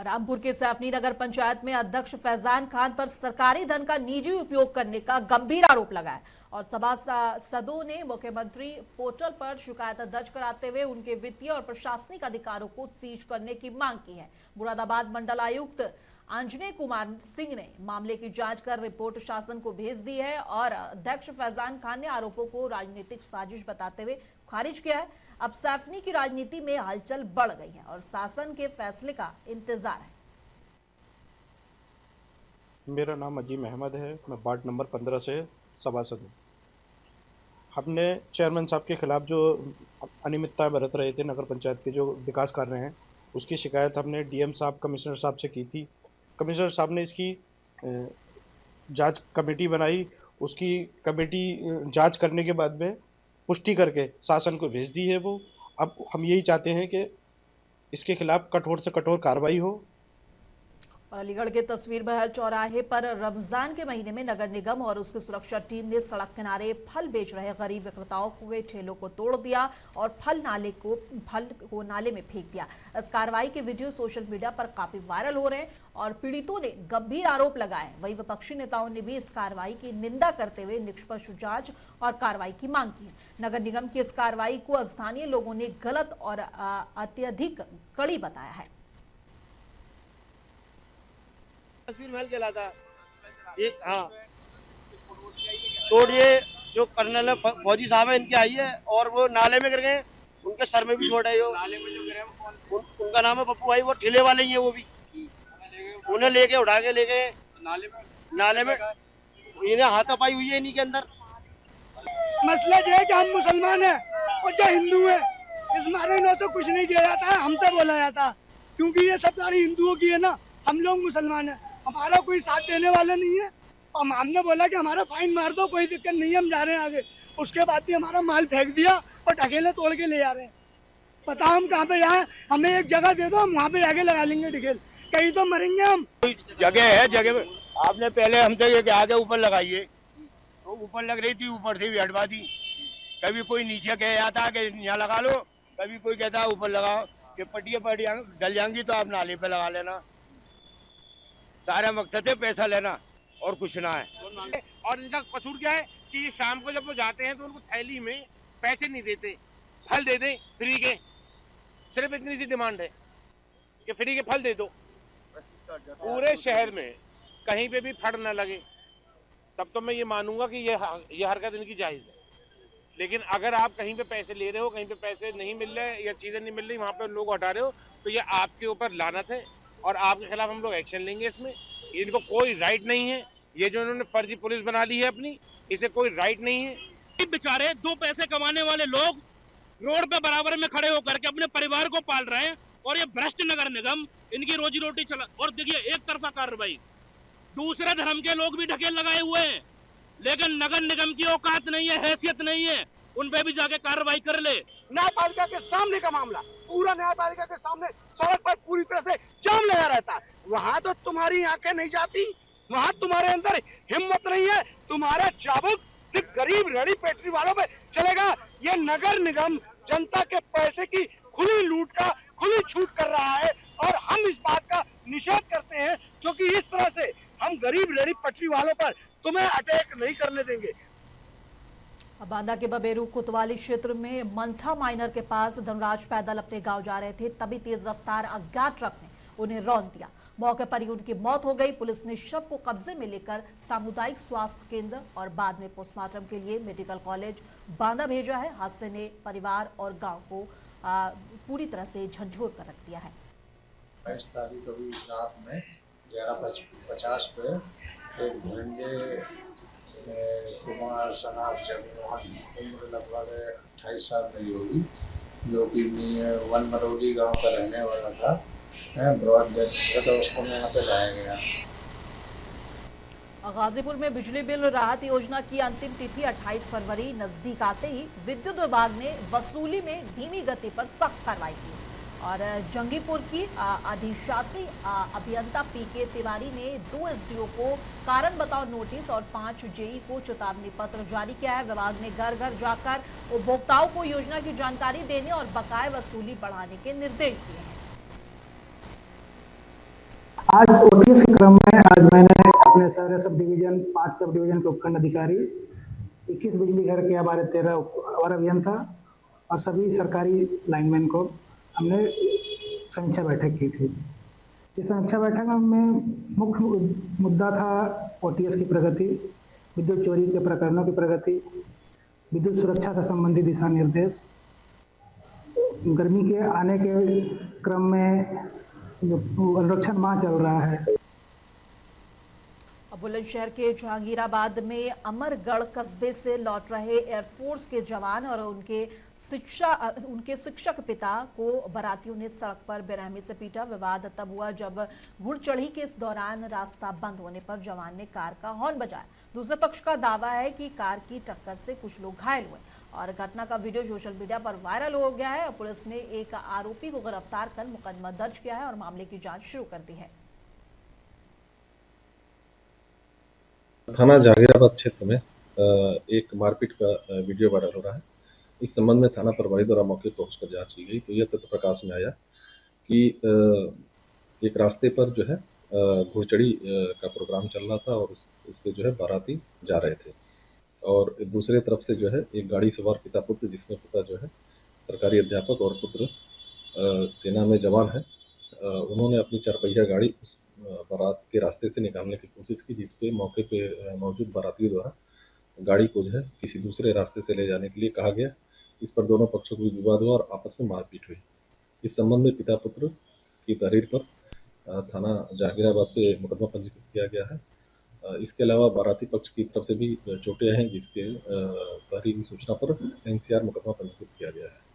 रामपुर के सैफनी नगर पंचायत में अध्यक्ष फैजान खान पर सरकारी धन का निजी उपयोग करने का गंभीर आरोप लगा है और सभासदों ने मुख्यमंत्री पोर्टल पर शिकायत दर्ज कराते हुए उनके वित्तीय और प्रशासनिक अधिकारों को सीज करने की मांग की है। मुरादाबाद मंडल आयुक्त आंजनेय कुमार सिंह ने मामले की जांच कर रिपोर्ट शासन को भेज दी है और अध्यक्ष फैजान खान ने आरोपों को राजनीतिक साजिश बताते हुए खारिज किया है। अब सैफनी की राजनीति में हलचल बढ़ गई है और शासन के फैसले का इंतजार है। मेरा नाम अजीम अहमद है, मैं वार्ड नंबर 15 से सभासद हूँ। हमने चेयरमैन साहब के खिलाफ जो अनियमितताएं बरत रहे थे नगर पंचायत के जो विकास कार्य हैं उसकी शिकायत हमने डीएम साहब कमिश्नर साहब से की थी। कमिश्नर साहब ने इसकी जांच कमेटी बनाई, उसकी कमेटी जांच करने के बाद में पुष्टि करके शासन को भेज दी है। वो अब हम यही चाहते हैं कि इसके खिलाफ कठोर से कठोर कार्रवाई हो। और अलीगढ़ के तस्वीर महल चौराहे पर रमजान के महीने में नगर निगम और उसकी सुरक्षा टीम ने सड़क किनारे फल बेच रहे गरीब विक्रेताओं के ठेलों को तोड़ दिया और फल को नाले में फेंक दिया। इस कार्रवाई के वीडियो सोशल मीडिया पर काफी वायरल हो रहे हैं और पीड़ितों ने गंभीर आरोप लगाए। वहीं विपक्षी नेताओं ने भी इस कार्रवाई की निंदा करते हुए निष्पक्ष जांच और कार्रवाई की मांग की है। नगर निगम की इस कार्रवाई को स्थानीय लोगों ने गलत और अत्यधिक कड़ी बताया है। तस्वीर महल कहला था एक, हाँ छोड़िए जो कर्नल है फौजी साहब है इनकी आई है और वो नाले में गिर गए, उनके सर में भी चोट है। नाले में जो गिरे उनका नाम है पप्पू भाई, वो ठेले वाले ही है। वो भी उन्हें लेके उठा के ले गए नाले में इन्हें हाथापाई हुई है इन्हीं के अंदर। मसला ये है कि हम मुसलमान हैं और जो हिंदू है, इस मारे इन्हों से कुछ नहीं किया जाता है, हमसे बोला जाता है क्योंकि ये सब सारी हिंदुओं की है ना, हम लोग मुसलमान हैं, हमारा कोई साथ देने वाला नहीं है। और हमने बोला कि हमारा फाइन मार दो, कोई दिक्कत नहीं है, हम जा रहे हैं आगे। उसके बाद भी हमारा माल फेंक दिया और ढकेले तोड़ के ले जा रहे हैं। बताओ हम कहाँ पे जाए? हमें एक जगह दे दो, हम वहाँ पे आगे लगा लेंगे ढकेल, कहीं तो मरेंगे हम। जगह है, जगह में आपने पहले हमसे ये आगे ऊपर लगाइए, तो ऊपर लग रही थी, ऊपर से भी हटवा दी। कभी कोई नीचे कह जाता कि यहाँ लगा लो, कभी कोई कहता ऊपर लगाओ कि पटिया डल जाएंगी तो आप नाले पे लगा लेना। सारा मकसद है पैसा लेना और कुछ ना है। और इनका कसूर क्या है कि ये शाम को जब वो जाते हैं तो उनको थैली में पैसे नहीं देते, फल दे दें फ्री के। सिर्फ इतनी सी डिमांड है कि फ्री के फल दे दो। पूरे शहर में कहीं पे भी फड़ ना लगे तब तो मैं ये मानूंगा कि ये हरकत इनकी जायज है। लेकिन अगर आप कहीं पे पैसे ले रहे हो, कहीं पे पैसे नहीं मिल रहे या चीजें नहीं मिल रही, वहां पे लोग हटा रहे हो, तो ये आपके ऊपर लानत है और आपके खिलाफ हम लोग एक्शन लेंगे। इसमें इनको कोई राइट नहीं है, ये जो इन्होंने फर्जी पुलिस बना ली है अपनी, इसे कोई राइट नहीं है। बेचारे दो पैसे कमाने वाले लोग रोड पे बराबर में खड़े होकर के अपने परिवार को पाल रहे हैं और ये भ्रष्ट नगर निगम इनकी रोजी रोटी चला। और देखिए एक तरफा कार्रवाई, दूसरे धर्म के लोग भी ढकेल लगाए हुए हैं, लेकिन नगर निगम की औकात नहीं है, हैसियत नहीं है, उन पे भी जाके कार्रवाई कर ले। न्यायपालिका के सामने का मामला, पूरा न्यायपालिका के सामने सड़क पर पूरी तरह से जाम लगा रहता है। वहाँ तो तुम्हारी आंखें नहीं जाती, वहाँ तुम्हारे अंदर हिम्मत नहीं है, तुम्हारा चाबुक सिर्फ गरीब रेहड़ी पेटरी वालों पे चलेगा। ये नगर निगम जनता के पैसे की खुली लूट का खुली छूट कर रहा है और हम इस बात का निषेध करते हैं क्योंकि इस तरह से हम गरीब रेहड़ी पटरी वालों पर तुम्हें अटैक नहीं करने देंगे। बांदा के बबेरू कोतवाली क्षेत्र में मंठा माइनर के पास धनराज पैदल अपने गांव जा रहे थे, तभी तेज रफ्तार अज्ञात ट्रक ने उन्हें रौंद दिया। मौके पर ही उनकी मौत हो गई। पुलिस ने शव को कब्जे में लेकर सामुदायिक स्वास्थ्य केंद्र और बाद में पोस्टमार्टम के लिए मेडिकल कॉलेज बांदा भेजा है। हादसे ने परिवार और गांव को पूरी तरह से झंझोर कर रख दिया है। 22 तारीख को भी रात में 11:50 पे एक धनंजय कुमार सनाब उम्र लगभग 28 साल की होगी, जो कि वन मरौली गांव का रहने वाला था, ब्रॉड डेथ तो उसको यहाँ पे लाया गया। गाजीपुर में बिजली बिल राहत योजना की अंतिम तिथि 28 फरवरी नजदीक आते ही विद्युत विभाग ने वसूली में धीमी गति पर सख्त कार्रवाई की और जंगीपुर की अधिशासी अभियंता पीके तिवारी ने 2 एसडीओ को कारण बताओ नोटिस और 5 जेई को चेतावनी पत्र जारी किया है। विभाग ने घर घर जाकर उपभोक्ताओं को योजना की जानकारी देने और बकाया वसूली बढ़ाने के निर्देश दिए हैं। आज ओटीएस के क्रम में आज मैंने अपने सारे सब डिवीजन 5 सब डिवीजन के उपखंड अधिकारी 21 बिजली घर के हमारे 13 अवर अभियंता और सभी सरकारी लाइनमैन को हमने समीक्षा बैठक की थी। इस समीक्षा बैठक में मुख्य मुद्दा था ओटीएस की प्रगति, विद्युत चोरी के प्रकरणों की प्रगति, विद्युत सुरक्षा से संबंधित दिशा निर्देश, गर्मी के आने के क्रम में जो अनुरक्षण माह चल रहा है। बुलंदशहर के जहांगीराबाद में अमरगढ़ कस्बे से लौट रहे एयरफोर्स के जवान और उनके शिक्षक पिता को बारातियों ने सड़क पर बेरहमी से पीटा। विवाद तब हुआ जब घुड़चढ़ी के इस दौरान रास्ता बंद होने पर जवान ने कार का हॉर्न बजाया। दूसरे पक्ष का दावा है कि कार की टक्कर से कुछ लोग घायल हुए और घटना का वीडियो सोशल मीडिया पर वायरल हो गया है। पुलिस ने एक आरोपी को गिरफ्तार कर मुकदमा दर्ज किया है और मामले की जांच शुरू कर दी है। थाना जहांगीराबाद क्षेत्र में एक मारपीट का वीडियो वायरल हो रहा है। इस संबंध में थाना प्रभारी द्वारा मौके पर पहुंचकर जांच की गई तो यह तथ्य प्रकाश में आया कि एक रास्ते पर जो है घुड़चढ़ी का प्रोग्राम चल रहा था और उसके जो है बाराती जा रहे थे और दूसरे तरफ से जो है एक गाड़ी सवार पिता पुत्र, जिसमें पिता जो है सरकारी अध्यापक और पुत्र सेना में जवान है, उन्होंने अपनी चारपहिया गाड़ी उस बारात के रास्ते से निकालने की कोशिश की, जिसपे मौके पे मौजूद बारातियों द्वारा गाड़ी को जो है किसी दूसरे रास्ते से ले जाने के लिए कहा गया। इस पर दोनों पक्षों को विवाद हुआ और आपस में मारपीट हुई। इस संबंध में पिता पुत्र की तहरीर पर थाना जहांगीराबाद पे मुकदमा पंजीकृत किया गया है। इसके अलावा बाराती पक्ष की तरफ से भी चोटें हैं, जिसके तहरीर की सूचना पर एनसीआर मुकदमा पंजीकृत किया गया है।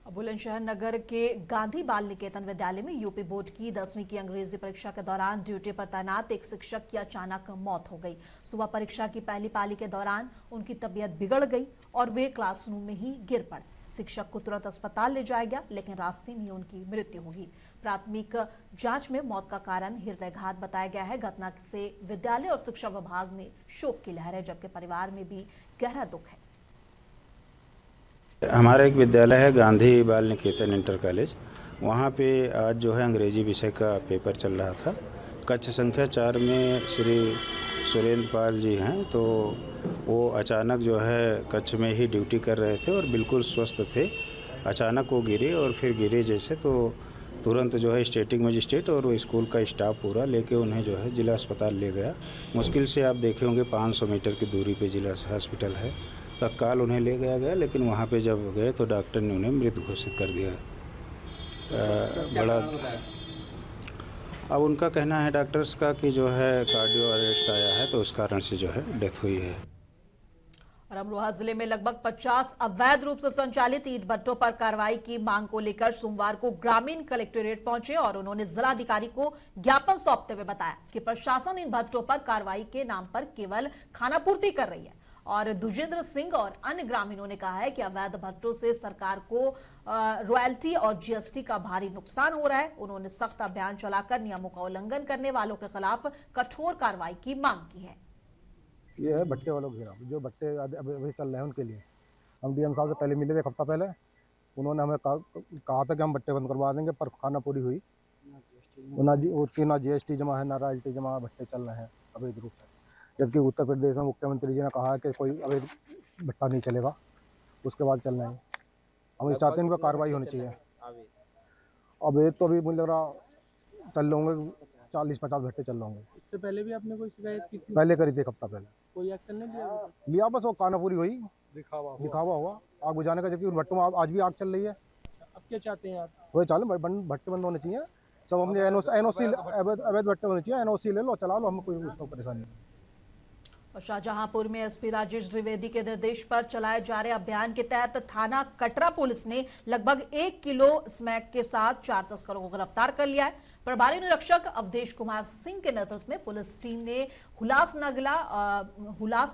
बुलंदशहर नगर के गांधी बाल निकेतन विद्यालय में यूपी बोर्ड की 10वीं की अंग्रेजी परीक्षा के दौरान ड्यूटी पर तैनात एक शिक्षक की अचानक मौत हो गई। सुबह परीक्षा की पहली पाली के दौरान उनकी तबीयत बिगड़ गई और वे क्लासरूम में ही गिर पड़े। शिक्षक को तुरंत अस्पताल ले जाया गया, लेकिन रास्ते में ही उनकी मृत्यु हो गई। प्राथमिक जांच में मौत का कारण हृदयघात बताया गया है। घटना से विद्यालय और शिक्षा विभाग में शोक की लहर है, जबकि परिवार में भी गहरा दुख है। हमारा एक विद्यालय है गांधी बाल निकेतन इंटर कॉलेज, वहाँ पे आज जो है अंग्रेजी विषय का पेपर चल रहा था। कक्ष संख्या 4 में श्री सुरेंद्र पाल जी हैं, तो वो अचानक जो है कक्ष में ही ड्यूटी कर रहे थे और बिल्कुल स्वस्थ थे। अचानक वो गिरे और फिर गिरे जैसे तो तुरंत जो है स्टेटिंग मजिस्ट्रेट और वो स्कूल का स्टाफ पूरा लेके उन्हें जो है जिला अस्पताल ले गया। मुश्किल से आप देखे होंगे 500 मीटर की दूरी पे जिला हॉस्पिटल है। तत्काल उन्हें ले गया, लेकिन वहाँ पे जब गए तो डॉक्टर ने उन्हें मृत घोषित कर दिया। बड़ा अब उनका कहना है डॉक्टर्स का कि जो है कार्डियो अरेस्ट आया है, तो उस कारण से जो है डेथ हुई है। और अमरोहा जिले में लगभग 50 अवैध रूप से संचालित ईंट भट्टों पर कार्रवाई की मांग को लेकर सोमवार को ग्रामीण कलेक्ट्रेट पहुंचे और उन्होंने जिलाधिकारी को ज्ञापन सौंपते हुए बताया कि प्रशासन इन भट्टों पर कार्रवाई के नाम पर केवल खानापूर्ति कर रही है। और दुजेंद्र सिंह और अन्य ग्रामीणों ने कहा है कि अवैध भट्टों से सरकार को रॉयल्टी और जीएसटी का भारी नुकसान हो रहा है। उन्होंने सख्त अभियान चलाकर नियमों का उल्लंघन करने वालों के खिलाफ कठोर कार्रवाई की मांग की है। ये है भट्टे वालों के खिलाफ, जो भट्टे अभी चल रहे हैं उनके लिए। हम डीएम साहब से पहले मिले थे एक हफ्ता पहले, उन्होंने हमें कहा था कि हम भट्टे बंद करवा देंगे, पर खाना पूरी हुई ना जीएसटी जमा है ना रॉयल्टी जमा, भट्टे चल रहे हैं अवैध रूप से। जबकि उत्तर प्रदेश में मुख्यमंत्री जी ने कहा कि कोई अवैध भट्टा नहीं चलेगा, उसके बाद चलना है। हम इस चाहते हैं इन पर कार्रवाई होनी चाहिए। अवैध तो अभी मुझे लग रहा चल रहे होंगे 40-50 भट्टे चल रहे होंगे। इससे पहले भी आपने कोई शिकायत की थी? पहले करी थी एक हफ्ता पहले। कोई एक्शन नहीं लिया? बस वो खानापूरी हुई, दिखावा हुआ आग बुझाने का। जबकि उन भट्टों में आज भी आग चल रही है। अब क्या चाहते हैं आप? वही चालू भट्टे बंद होने चाहिए सब। अपने एनओसी अवैध भट्टे होने चाहिए, एनओसी ले लो, चला लो, हमें कोई उसमें परेशानी नहीं। और शाहजहांपुर में एसपी राजेश द्विवेदी के निर्देश पर चलाए जा रहे अभियान के तहत थाना कटरा पुलिस ने लगभग 1 किलो स्मैक के साथ 4 तस्करों को गिरफ्तार कर लिया है। प्रभारी निरीक्षक अवधेश कुमार सिंह के नेतृत्व में पुलिस टीम ने हुलास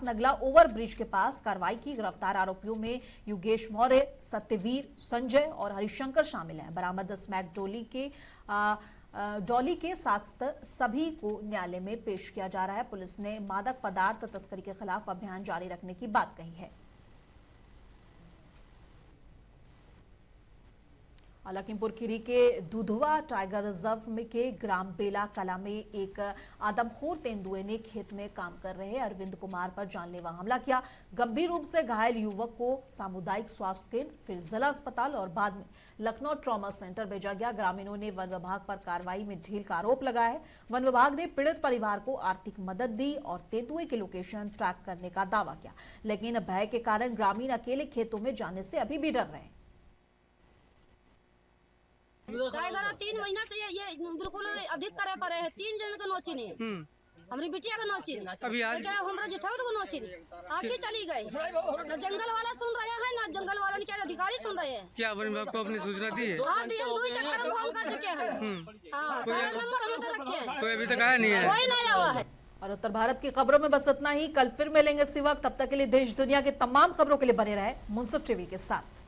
नगला ओवरब्रिज के पास कार्रवाई की। गिरफ्तार आरोपियों में योगेश मौर्य, सत्यवीर, संजय और हरिशंकर शामिल हैं। बरामद स्मैक डॉली के साथ सभी को न्यायालय में पेश किया जा रहा है। पुलिस ने मादक पदार्थ तस्करी के खिलाफ अभियान जारी रखने की बात कही है। और लखीमपुर खीरी के दुधवा टाइगर रिजर्व में के ग्राम बेला कला में एक आदमखोर तेंदुए ने खेत में काम कर रहे अरविंद कुमार पर जानलेवा हमला किया। गंभीर रूप से घायल युवक को सामुदायिक स्वास्थ्य केंद्र, फिर जिला अस्पताल और बाद में लखनऊ ट्रॉमा सेंटर भेजा गया। ग्रामीणों ने वन विभाग पर कार्रवाई में ढील का आरोप लगाया है। वन विभाग ने पीड़ित परिवार को आर्थिक मदद दी और तेंदुए के लोकेशन ट्रैक करने का दावा किया, लेकिन भय के कारण ग्रामीण अकेले खेतों में जाने से अभी भी डर रहे हैं। टाइगर 3 महीना से ये बिल्कुल अधिक करे पड़े है। 3 जन के नोची ने, हमारी बिटिया का नोची अभी आज क्या हमारा जेठाऊ को नोची आके चली गई। ना जंगल वाला सुन रहे हैं, ना जंगल वाला ने क्या अधिकारी सुन रहे हैं। क्या आपको अपनी सूचना दी है? हाँ दी, 2 चक्कर में फोन कर चुके हैं। हाँ, सारे नंबर हमें तो रखे हैं, कोई अभी तक आया नहीं है, कोई नहीं आया है। और उत्तर भारत की खबरों में बस इतना ही। कल फिर मिलेंगे इसी वक्त। तब तक के लिए देश दुनिया की तमाम खबरों के लिए बने रहे मुंसिफ टीवी के साथ।